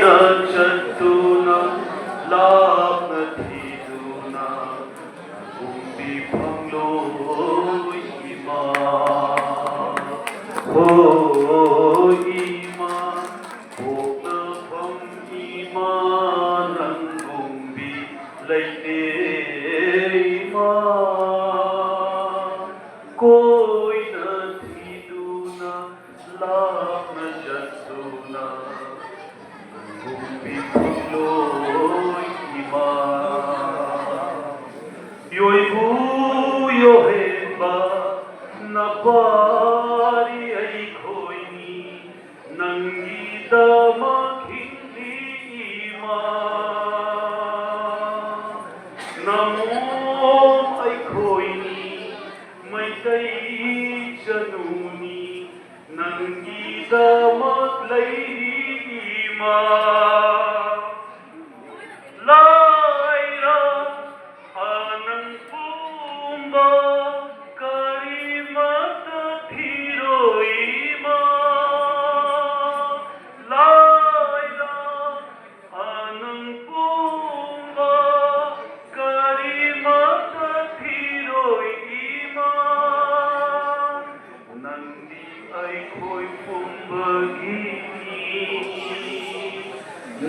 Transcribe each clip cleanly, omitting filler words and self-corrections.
चतुना लाभ थीदुना गुम्बी फंगलो इमा हो इमा भोगना फंग इमा नंगुम्बी लैते इमा कोई न थीदुना लाभ चतुना गुम्बी फंगलो इमा योइबू योहेबा नपारी आई खोइनी नंगी दमा खिंदी इमा नमोम आई खोइनी मैतई चनुनी नंगी दमा लैरी इमा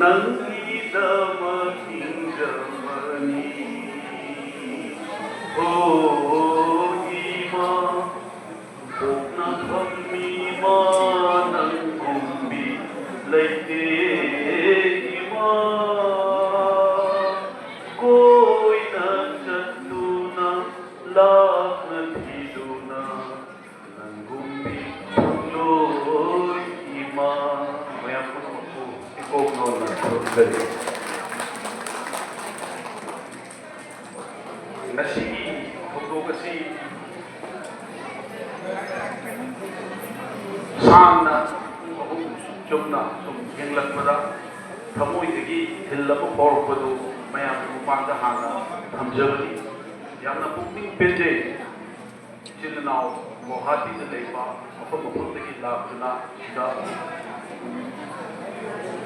Nangi dama kinjamani oh ima bokna khammi ma nangumbi laite ima koi na chatuna lakhna thiduna nangumbi lo ima Nasi untuk kasi sana jumna yang lakmada thamoi degi hillaba porpadu mayam upanda hana thamjabani yamna pukning penje chilnao Guwahati da leiba afam degi labduna da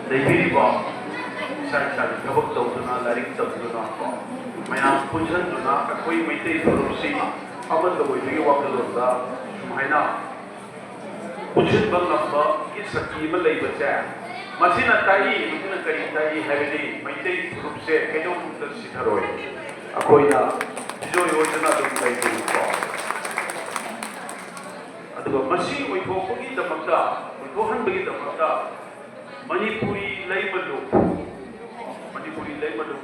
leibiriba sai thabak tawduna laring tawduna mayam punjanduna akoi maitei thorumsi amad loidegi wakalonda sumaina punjin banglamba ki saki ma leibache masina tai masina kari tai habidi maitei thorumse kedo kunta sitharoi akoina joi yojana dum leibiri ko aduga masi oithokgi damakta oithohanbagi damakta Manipuri Laimalu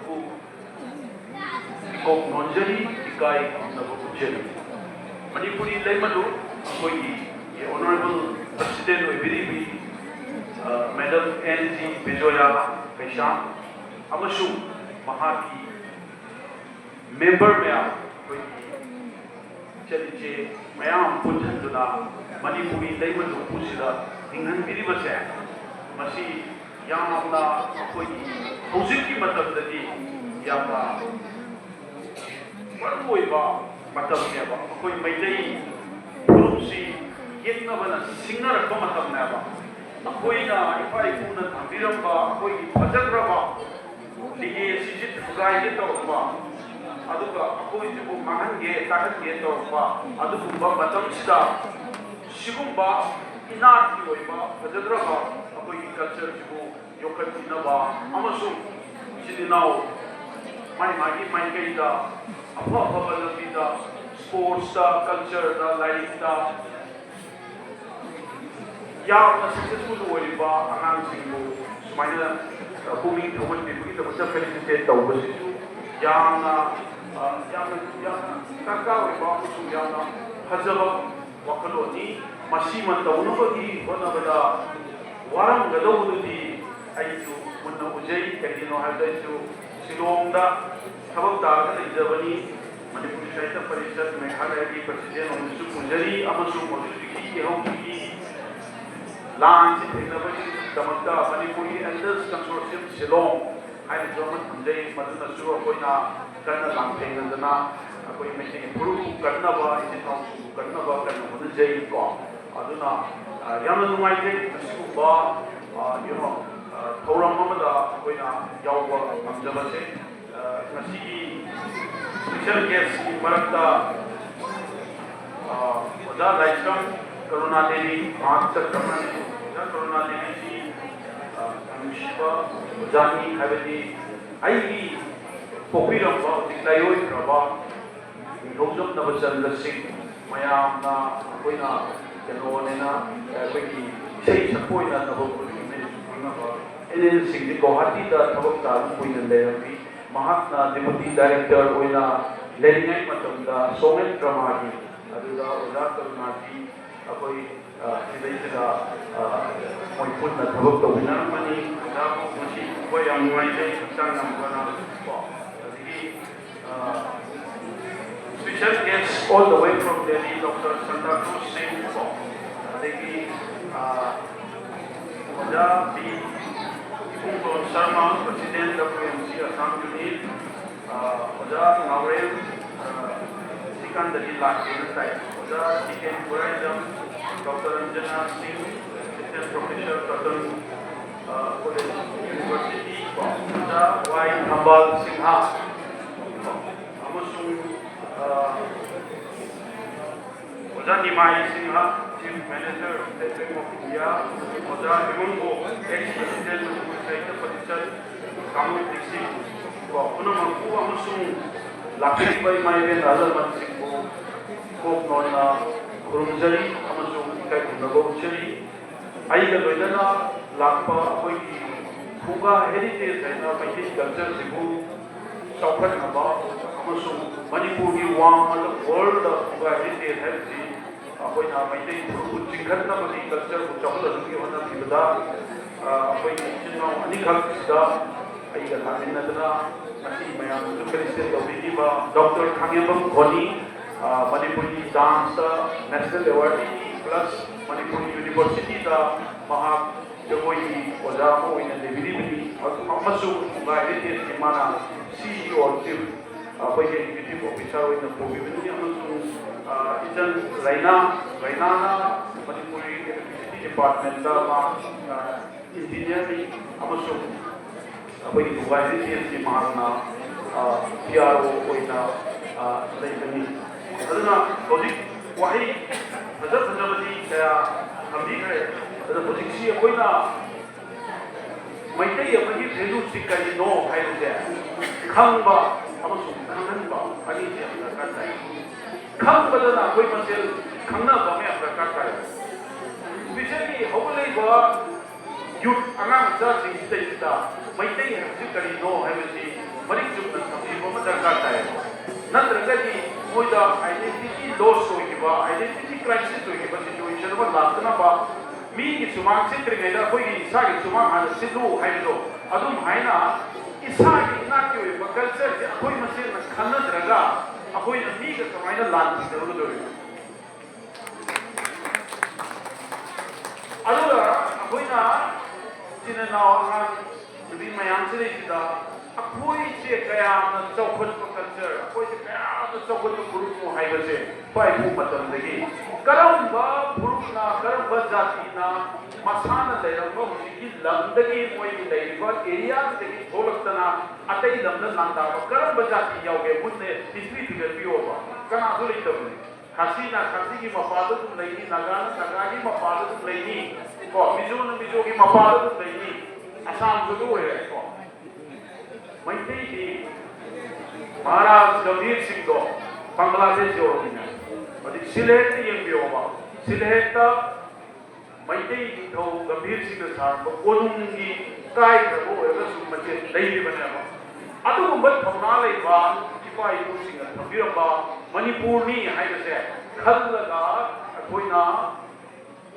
ku ikok nonjari ikai nabukucheni Manipuri Laimalu koi honorable president oibiribi Madam N.G. Bijoya Kaisham amashu mahaki member maya koi chaliche mayam punjanduna Manipuri Laimalu pusida inghan biribase Masi yamna koi hojiki matamdadi yamna maruoiba matamneba koi maitei purupsi yetnabana singnarakpa matamneba akoina ifai puna thambiramba koi fajagraba lige sijit fugai tawba aduga akoi jibu mahange tahange tawba aduga matamsida sigumba inati oiba fajagraba culture jibu yokatinaba amasung sidinaw mai kai da apha lambi da sports da culture da life da yamna successful oiba anang singbu sumaina booming thomas bibugi da musa felicitate tawbasisu yamna kaka oiba su yamna hajaba wakaloni masima tawnabagi honabada Warang gadawududi ayu munna ujai kadino hadaisu silongda thabak targa leijabani Manipur Sahitya Parishad Meghalaya ki president Omisu Punjari amasu modifiki hauki launch technology damakta Manipuri Elders Consortium Shillong hai German Punjai maduna su koina kana langthengandana koi mesi puru karna ba isinau karna ba kana mudjai ko aduna yamna numai de asikuba thauram amada ꯑꯩꯈꯣꯏꯅ ꯌꯥꯎꯕ ꯉꯝꯖꯕꯁꯦ ꯉꯁꯤꯒꯤ special ꯒꯦꯁꯀꯤ ꯃꯔꯛꯇ ꯑꯣꯖꯥ ꯂꯥꯏꯁ꯭ꯔꯝ ꯀꯔꯨꯅꯥ ꯗꯦꯕꯤ ꯃꯍꯥꯛ ꯆꯠꯈ꯭ꯔꯕꯅꯤ ꯑꯣꯖꯥ ꯀꯔꯨꯅꯥ ꯗꯦꯕꯤꯁꯤ ꯅꯨꯡꯁꯤꯕ ꯑꯣꯖꯥꯅꯤ ꯍꯥꯏꯕꯗꯤ ꯑꯩꯒꯤ ꯄꯣꯛꯄꯤꯔꯝꯕ ꯍꯧꯖꯤꯛ ꯂꯩꯔꯣꯏꯈ꯭ꯔꯕ ꯅꯤꯡꯊꯧꯖꯝ ꯅꯕꯆꯟꯗ꯭ꯔ ꯁꯤꯡ ꯃꯌꯥꯝꯅ ꯑꯩꯈꯣꯏꯅ ꯀꯩꯅꯣꯅꯦꯅ ꯑꯩꯈꯣꯏꯒꯤ ꯏꯁꯩ ꯁꯛꯄ ꯑꯣꯏꯅ ꯅꯕꯄꯨꯔꯒꯤꯁꯨ ꯈꯪꯅꯕ ꯑꯦꯟꯑꯦꯜꯁꯤꯡꯁꯤ ꯒꯧꯍꯥꯇꯤꯗ ꯊꯕꯛ ꯇꯧꯕ ꯀꯨꯏꯅ ꯂꯩꯔꯝꯃꯤ ꯃꯍꯥꯛꯅ ꯗꯦꯄꯨꯇꯤ ꯗꯥꯏꯔꯦꯛꯇꯔ ꯑꯣꯏꯅ ꯂꯩꯔꯤꯉꯩ ꯃꯇꯝꯗ ꯁꯣꯡ ꯑꯦꯟ ꯗ꯭ꯔꯃꯥꯒꯤ ꯑꯗꯨꯗ ꯑꯣꯖꯥ ꯀꯔꯨꯅꯥꯖꯤ ꯑꯩꯈꯣꯏ ꯁꯤꯗꯩꯁꯤꯗ ꯃꯣꯏ ꯄꯨꯟꯅ ꯊꯕꯛ ꯇꯧꯃꯤꯟꯅꯔꯝꯕꯅꯤ ꯑꯣꯖꯥꯕꯨ ꯉꯁꯤ ꯎꯕ ꯌꯥꯝ ꯅꯨꯡꯉꯥꯏꯖꯩ ꯍꯛꯆꯥꯡ ꯌꯥꯝ ꯐꯅ ꯀꯣ ꯑꯗꯒꯤ special guests all the way from Delhi, Dr. Santa Cruz Singh, adegi Oja B. Kumron Sharma, President WMC Assam Unit, Oja Naurel Sikandari Lakshmi Sai, Oja T.K. Burajam, Dr. Anjana Singh, Assistant Professor, Cotton College University, Oja Y. Hambal Singha, Amasung Oja Nimai Singha, Chief Manager, State Bank of India, Oja Himungo, Ex-President of the Saita Parishad, Kamu Dixit, Punamanku Amasung, Lakshmi Bai Maiven Azalman Singho, Kok Nona, Kurumjari, Amasung Kai Kunagomchari, Aiga Vedana, Lakpa, Koiki, Kuga Heritage, and Maiti Culture Sibu, Saukat Naba, Amasung, Manipuri Wang, and the world of Kuga Heritage Healthy. ꯑꯩꯈꯣꯏꯅ ꯃꯩꯇꯩ ꯐꯨꯔꯨꯞꯄꯨ ꯆꯤꯡꯈꯠꯅꯕꯒꯤ ꯀꯜꯆꯔꯕꯨ ꯆꯥꯎꯈꯠꯍꯟꯕꯒꯤ ꯍꯣꯠꯅꯈꯤꯕꯗ ꯑꯩꯈꯣꯏꯒꯤ ꯏꯆꯤꯟ ꯏꯅꯥꯎ ꯑꯅꯤꯈꯛꯁꯤꯗ ꯑꯩꯒ ꯂꯥꯛꯃꯤꯟꯅꯗꯨꯅ ꯉꯁꯤ ꯃꯌꯥꯝꯅꯁꯨ facilitate ꯇꯧꯕꯤꯈꯤꯕ doctor Khangembam ꯈꯣꯅꯤ ꯃꯅꯤꯄꯨꯔꯤ ꯗꯥꯟꯁꯇ ꯅꯦꯁꯅꯦꯜ ꯑꯦꯋꯥꯔꯗ ꯄ꯭ꯂꯁ ꯃꯅꯤꯄꯨꯔꯤ ꯌꯨꯅꯤꯚꯔꯁꯤꯇꯤꯗ ꯃꯍꯥꯛ ꯖꯒꯣꯏꯒꯤ ꯑꯣꯖꯥ ꯑꯃ ꯑꯣꯏꯅ ꯂꯩꯕꯤꯔꯤꯕꯅꯤ ꯑꯃꯁꯨꯡ ꯀꯨꯒꯥ ꯍꯦꯔꯤꯇꯦꯖꯀꯤ ꯃꯥꯅ CEO ꯆꯤꯐ ꯑꯩꯈꯣꯏꯒꯤ ꯑꯦꯛꯖꯤꯀ꯭ꯌꯨꯇꯤꯚ ꯑꯣꯐꯤꯁꯥꯔ ꯑꯣꯏꯅ ꯄꯨꯕꯤꯕꯅꯤ ꯑꯃꯁꯨꯡ इचन रैना मणिपुरी इलेक्ट्रिसिटी डिपार्टमेंट इंजीनियर अखोई गुवाहाटी की महाना PRO लेबनी हजिक वही फज फजबी क्या थमीग्रे हजिकी अखोना मैतई भेलूसी कहींनो है खब खनब अनी दरकार ताई खंबदना कोई मसेल खंगना बमे दरकार ताई स्पेशली हौलेबा यूथ अगांग जासिंग सिदैदा मैतई हजिक कहींनो हैबसी मरिक जुमना थमीबा दरकार ताई नत्रगदि मोइदा आइडेंटिटी लॉस होइबा आइडेंटिटी क्राइसिस होइबा सिचुएशन ब लातना बा मी की सुमांग सिद्रिगैदा कोई इसा की सुमांग हाल सिदु हाइदो अदुम हाइना इसा की नाकी होइबा कल्चर से कोई मसेल न खनद्रगा अखोई न मी का कमाइना लांति जरूर अदुगा अखोइना जिनना नबी मयाम से लेकिदा अखोई से कया न चौखट कल्चर अखोई से कया न चौखट ग्रुप को हाइबसे पाइपु मतम दगी करमबा ग्रुपना करमबा जातिना मसाना लेरंबा हुजिकी लमदगी मोई लेरिबा एरिया दगी थोलक्तना अतई लमदा नांदा करमबा जाति यावगे मुन्ने हिस्ट्री फिगर बियोबा कना सु लेतबने खासीना खासी की मपादु लेनी नगाना नगागी मपादु लेनी को मिजोन मिजो की मपादु लेनी असम जुदु है को मैतई की महाराज गंभीर सिंह दो बांग्लादेश जोड़िना अधिक सिलेट यंबियोबा सिलेट मैतई निथौ गंभीर सिंह सारब कोनुंगी काय खबो एबसु मचे लेइबनेबा अदुगुंबा थौना लेबा इपा इपुसिंग थबिरबा मणिपुरनी हाइबसे खल्लगा अखोइना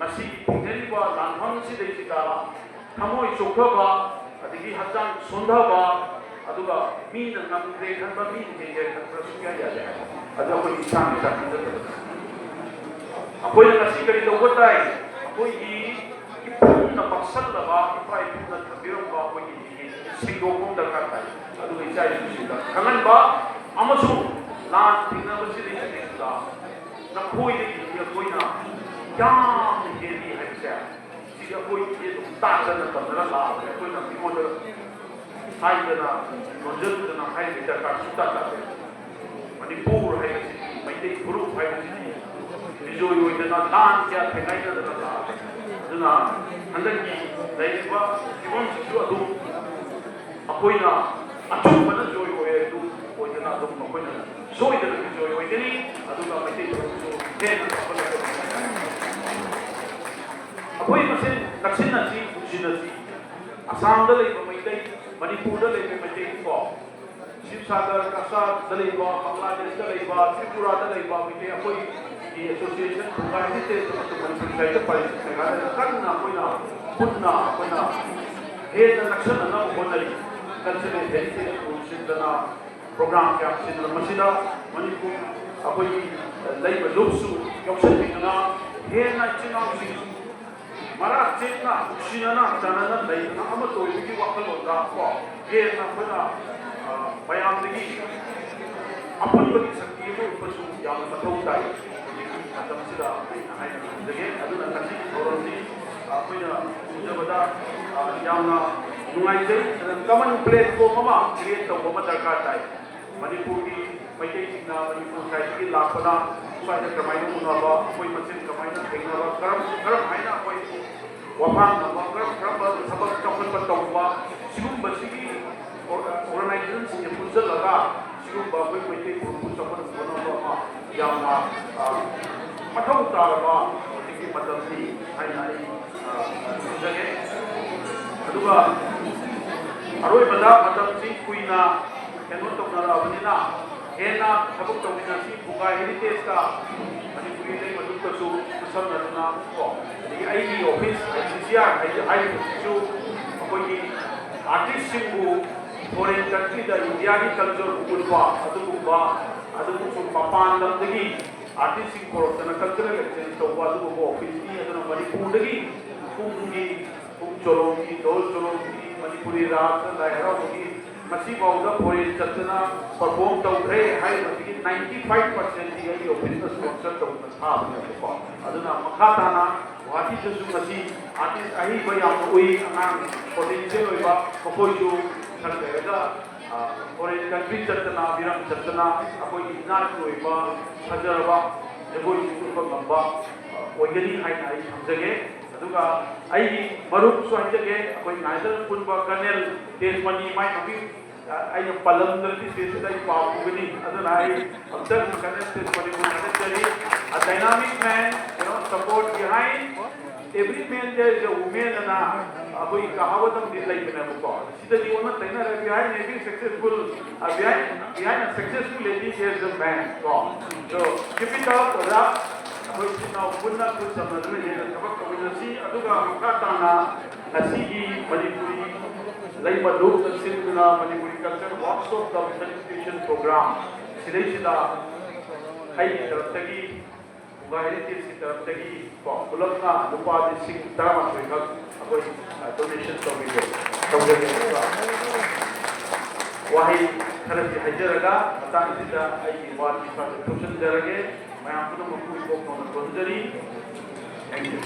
मसी पुंगेलिबा लांफम सिदैसिदा थमोय चोखबा अदिगी हचांग सोंधबा अदुगा मीन नमदे खनबा मीन हेगे खनबा सुया याले अदु कोई इसान इसान अखोइ नसी करी लौबताई अखोइ इपुन मक्सलबा इपा इपुन थबिरबा अखोइ सिंगोकों दरकार ताई अदु इचाई सुसिदा खनबा अमसु लान थिनबसि लेसिदा नखोइ दि अखोइना याम हेदी हैसे सिगा कोइ ये ताजन तमरा ला अखोइना बिमोद हाइदना नोजलदना हाइदे दरकार सुता ताते मणिपुर हाइदे मैते ग्रुप हाइदे बिजोय ओइदना दान क्या थेनाइदना ला अदुना हंदकी लैबा इवन सिसु अदु अखोइना अचुबना जोय ओए अदु ओइदना अदु मखोइना सोइदना बिजोय ओइदनी अदुगा मैते ग्रुप हेना अपना अखोइ मसे दक्षिणसी उजिनसी असम मैते मणिपुर मैते को शिवसागर कसार बांग्लादेश त्रिपुरा मैते अखोई एसोसिएशन कन्ना पुन्ना हेन नक्सलना होनरी कल्चरल हेरिटेज सिंदना प्रोग्राम क्या सिंदना मणिपुर अखोई लुप्सु यौसनबिदना हेन चिनाउसी मरा चेतना उसिनना जानना लैना अमा तोइबी वाखलोदा को हेना फना मयामदगी अपुनबगी शक्ति को उपसु याम मथौ ताई मतमसिदा हाइना जगे अदुना कसी थोरमनी अखोइना उजबदा यामना नुंगाइजै कमन प्लेटफॉर्म अमा क्रिएट तौबा दरकार ताई मणिपुर की मैते सिंगना मणिपुर साइड की लापना स्वाइदा क्रमाइना उनाबा कोई मसिन क्रमाइना थेंगनाबा करम हाइना कोई वफान करम सबक चौकन तौबा सिगुंबसिगी ऑर्गेनाइजेशन से पुजलगा सिगुंबा कोई मैते ग्रुप चौकन बनाबा यामना मथौ तारबा की मतमसी हाइना जगे अदुगा अरोय बदा मतमसी कुइना केनो तौनाराबनिना हेना थबक तौमिनासी बुगा हेरिटेज का मणिपुरी ले मदुकसु कुसमनना को आईडी ऑफिस सीसीआर आईडीसु अखोई आर्टिस्ट सिंगु फॉरेन कंट्री दा इंडिया की कल्चर उल्वा अदुगुबा अदुगु मपान लमदगी आर्टिस्ट सिंग कोरतना कल्चरल एक्सचेंज तौबा अदुगु ऑफिस की अदुना मणिपुर दगी कुंगी चोलोंगी दोल चोलोंगी मणिपुरी राग लायरावगी मसी बाउदा फॉरेन चतना परफॉर्म तौरे हाई मसी 95% दी आई ऑफिस स्पॉन्सर तौना थाबने को अदुना मखाताना वाटी जसु मसी आर्टिस्ट अही बयाम ओई अंगांग पोटेंशियल ओइबा मकोइजु सरगेगा फॉरेन कंट्री चतना बिरम चतना अकोई इनार ओइबा फजरबा जगोई सुपर गंबा ओइगनी हाई नाई समझगे अदुगा आई मरुप सोहजगे अकोई नाइदर पुनबा कर्नल तेजमनी माई नबी आई पलमदरती स्टेशन पापुगनी अदुना आई अब्दल कर्नल तेजमनी को नजरी a dynamic man, support behind every man there is a woman and अभी कहावतम दिल लाइफ में बुको सीधा जीवन में तैना रह behind every successful behind a successful lady there is a man so keep it up rap अभी सीना पुन्ना कुछ समझ में ये सबक कम्युनिटी अदुगा मुकाताना नसीगी मणिपुरी लाइफ लोक तस्वीरना Manipuri culture workshop documentation programme सीधा आई तरफ तकी हेरिटेज की तरफ तकी पुलपना लुपा लिसिंग तरामाथोई खक अखोई डोनेशन तौजगे वाही खरसी हजरगा मतांगसिदा आईगी वाली फादर थुसनजरगे मैं आपको मकुई को थैंक यू